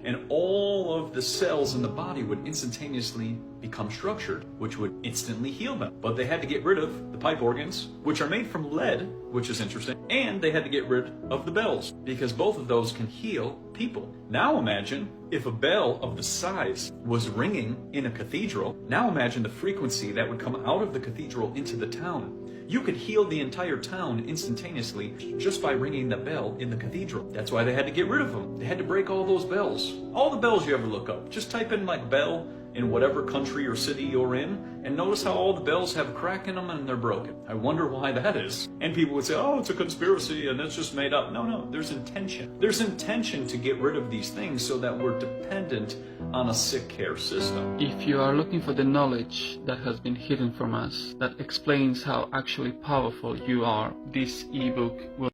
and all of the cells in the body would instantaneously become structured, which would instantly heal them. But they had to get rid of the pipe organs, which are made from lead, which is interesting, and they had to get rid of the bells, because both of those can heal people. Now imagine if a bell of the size was ringing in a cathedral. Now imagine the frequency that would come out of the cathedral into the town. You could heal the entire town instantaneously just by ringing the bell in the cathedral. That's why they had to get rid of them. They had to break all those bells. All the bells you ever look up. Just type in like bell in whatever country or city you're in, and notice how all the bells have a crack in them and they're broken. I wonder why that is. And people would say, oh, it's a conspiracy and it's just made up. No, there's intention. There's intention to get rid of these things so that we're dependent on a sick care system. If you are looking for the knowledge that has been hidden from us, that explains how actually powerful you are, this ebook will.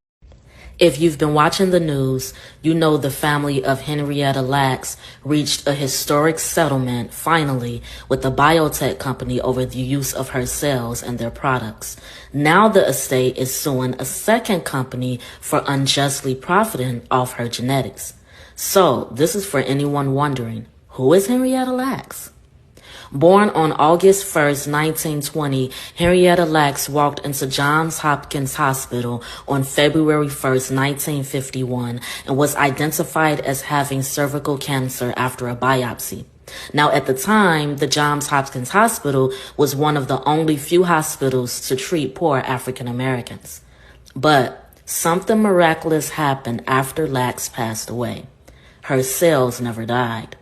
If you've been watching the news, you know the family of Henrietta Lacks reached a historic settlement, finally, with the biotech company over the use of her cells and their products. Now the estate is suing a second company for unjustly profiting off her genetics. So, this is for anyone wondering, who is Henrietta Lacks? Born on August 1st, 1920, Henrietta Lacks walked into Johns Hopkins Hospital on February 1st, 1951, and was identified as having cervical cancer after a biopsy. Now, at the time, the Johns Hopkins Hospital was one of the only few hospitals to treat poor African Americans. But something miraculous happened after Lacks passed away. Her cells never died.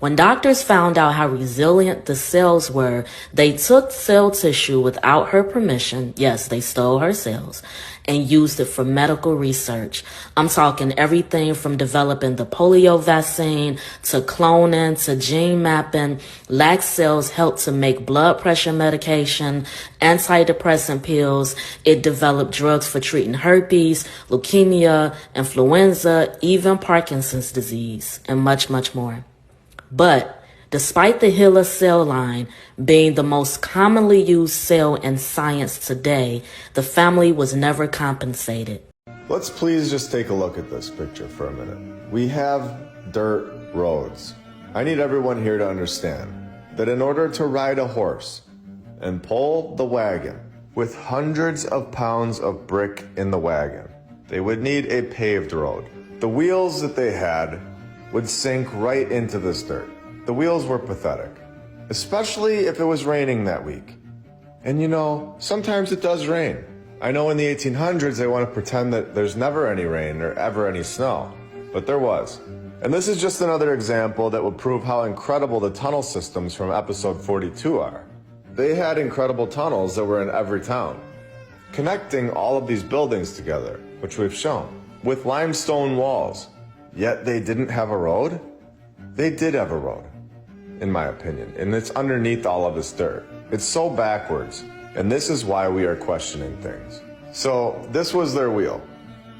When doctors found out how resilient the cells were, they took cell tissue without her permission, yes, they stole her cells, and used it for medical research. I'm talking everything from developing the polio vaccine to cloning to gene mapping. Lacks cells helped to make blood pressure medication, antidepressant pills. It developed drugs for treating herpes, leukemia, influenza, even Parkinson's disease, and much, much more. But despite the HeLa cell line being the most commonly used cell in science today, the family was never compensated. Let's please just take a look at this picture for a minute. We have dirt roads. I need everyone here to understand that in order to ride a horse and pull the wagon with hundreds of pounds of brick in the wagon, they would need a paved road. The wheels that they had would sink right into this dirt. The wheels were pathetic, especially if it was raining that week. And you know, sometimes it does rain. I know in the 1800s they want to pretend that there's never any rain or ever any snow, but there was. And this is just another example that will prove how incredible the tunnel systems from episode 42 are. They had incredible tunnels that were in every town, connecting all of these buildings together, which we've shown, with limestone walls. Yet they didn't have a road? They did have a road, in my opinion, and it's underneath all of this dirt. It's so backwards, and this is why we are questioning things. So this was their wheel.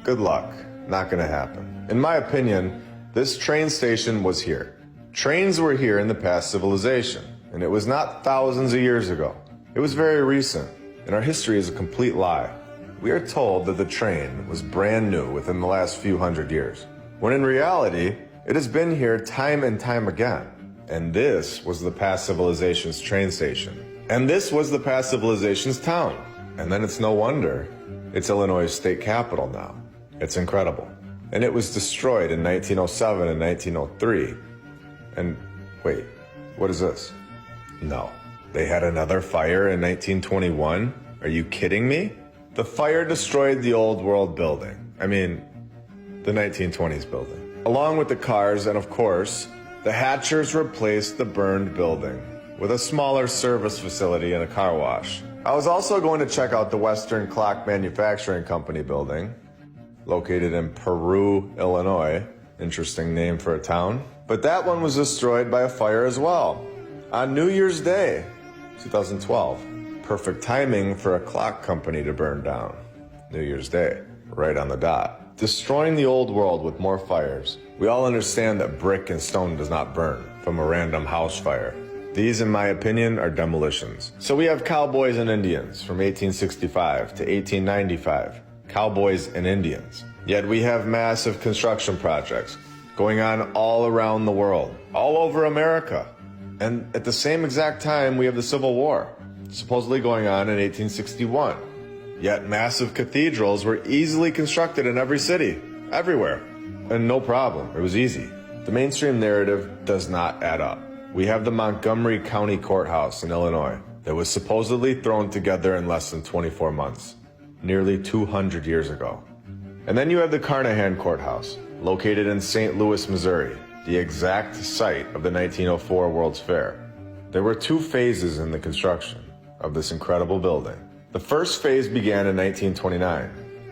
Good luck. Not gonna happen. In my opinion, this train station was here. Trains were here in the past civilization, and it was not thousands of years ago. It was very recent, and our history is a complete lie. We are told that the train was brand new within the last few hundred years, when in reality, it has been here time and time again. And this was the past civilization's train station. And this was the past civilization's town. And then it's no wonder it's Illinois' state capital now. It's incredible. And it was destroyed in 1907 and 1903. And wait, what is this? No, they had another fire in 1921? Are you kidding me? The fire destroyed the Old World building. I mean, the 1920s building. Along with the cars, and of course, the Hatchers replaced the burned building with a smaller service facility and a car wash. I was also going to check out the Western Clock Manufacturing Company building, located in Peru, Illinois. Interesting name for a town. But that one was destroyed by a fire as well, on New Year's Day, 2012. Perfect timing for a clock company to burn down. New Year's Day, right on the dot. Destroying the old world with more fires. We all understand that brick and stone does not burn from a random house fire. These, in my opinion, are demolitions. So we have cowboys and Indians from 1865 to 1895. Cowboys and Indians. Yet we have massive construction projects going on all around the world, all over America. And at the same exact time, we have the Civil War, supposedly going on in 1861. Yet massive cathedrals were easily constructed in every city, everywhere. And no problem, it was easy. The mainstream narrative does not add up. We have the Montgomery County Courthouse in Illinois that was supposedly thrown together in less than 24 months, nearly 200 years ago. And then you have the Carnahan Courthouse, located in St. Louis, Missouri, the exact site of the 1904 World's Fair. There were 2 phases in the construction of this incredible building. The first phase began in 1929,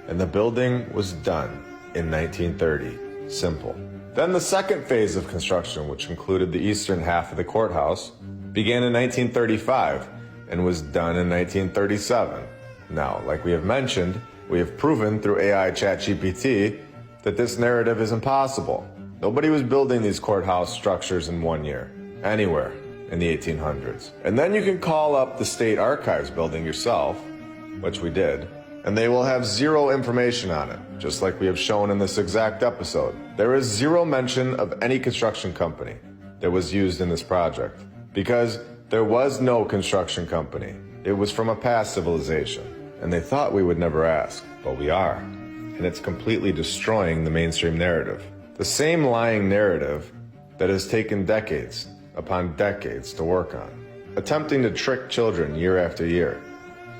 and the building was done in 1930. Simple. Then the second phase of construction, which included the eastern half of the courthouse, began in 1935 and was done in 1937. Now, like we have mentioned, we have proven through AI ChatGPT that this narrative is impossible. Nobody was building these courthouse structures in 1 year, anywhere in the 1800s. And then you can call up the State Archives building yourself, which we did, and they will have 0 information on it, just like we have shown in this exact episode. There is 0 mention of any construction company that was used in this project, because there was no construction company. It was from a past civilization, and they thought we would never ask, but we are. And it's completely destroying the mainstream narrative. The same lying narrative that has taken decades upon decades to work on, attempting to trick children year after year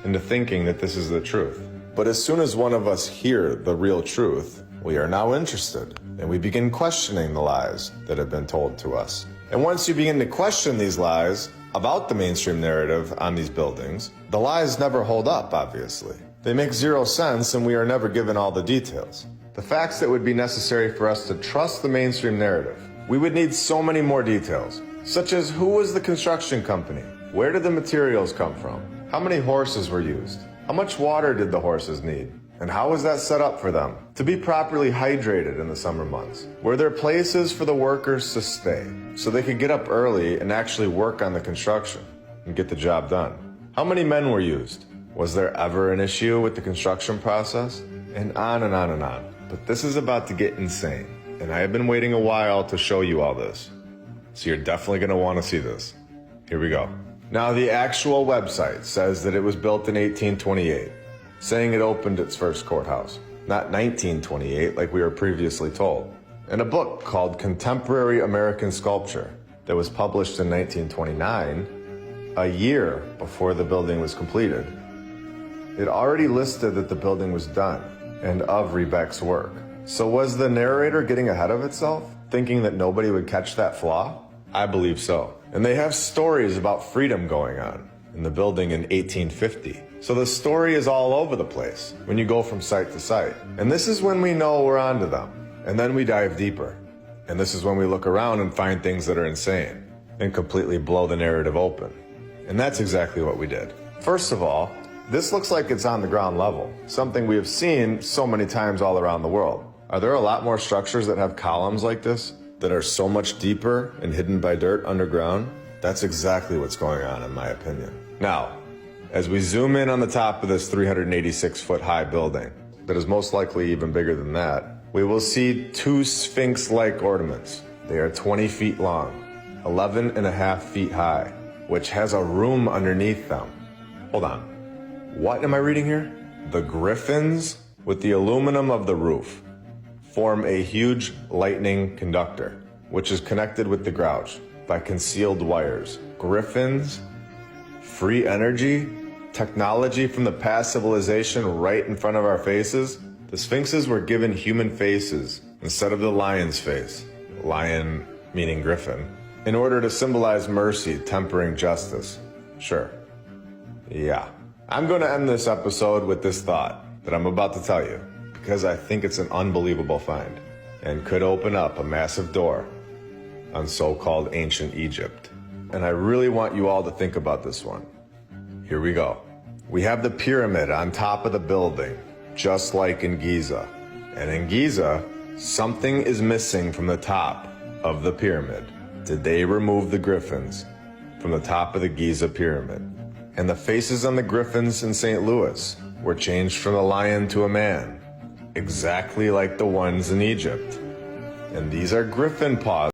into thinking that this is the truth. But as soon as one of us hear the real truth, we are now interested, and we begin questioning the lies that have been told to us. And once you begin to question these lies about the mainstream narrative on these buildings, the lies never hold up, obviously. They make 0 sense, and we are never given all the details. The facts that would be necessary for us to trust the mainstream narrative. We would need so many more details, such as who was the construction company? Where did the materials come from? How many horses were used? How much water did the horses need? And how was that set up for them to be properly hydrated in the summer months? Were there places for the workers to stay so they could get up early and actually work on the construction and get the job done? How many men were used? Was there ever an issue with the construction process? And on and on and on. But this is about to get insane, and I have been waiting a while to show you all this. So you're definitely going to want to see this. Here we go. Now, the actual website says that it was built in 1828, saying it opened its first courthouse, not 1928 like we were previously told. In a book called Contemporary American Sculpture that was published in 1929, a year before the building was completed, it already listed that the building was done and of Rebeck's work. So was the narrator getting ahead of itself, thinking that nobody would catch that flaw? I believe so. And they have stories about freedom going on in the building in 1850. So the story is all over the place when you go from site to site. And this is when we know we're onto them. And then we dive deeper. And this is when we look around and find things that are insane and completely blow the narrative open. And that's exactly what we did. First of all, this looks like it's on the ground level, something we have seen so many times all around the world. Are there a lot more structures that have columns like this that are so much deeper and hidden by dirt underground? That's exactly what's going on, in my opinion. Now, as we zoom in on the top of this 386-foot high building, that is most likely even bigger than that, we will see 2 sphinx-like ornaments. They are 20 feet long, 11.5 feet high, which has a room underneath them. Hold on. What am I reading here? The griffins, with the aluminum of the roof, form a huge lightning conductor, which is connected with the grouch by concealed wires. Griffins, free energy, technology from the past civilization right in front of our faces. The sphinxes were given human faces instead of the lion's face, lion meaning griffin, in order to symbolize mercy, tempering justice. Sure. Yeah. I'm going to end this episode with this thought that I'm about to tell you, because I think it's an unbelievable find and could open up a massive door on so-called ancient Egypt. And I really want you all to think about this one. Here we go. We have the pyramid on top of the building, just like in Giza. And in Giza, something is missing from the top of the pyramid. Did they remove the griffins from the top of the Giza pyramid? And the faces on the griffins in St. Louis were changed from a lion to a man, exactly like the ones in Egypt. And these are griffin paws.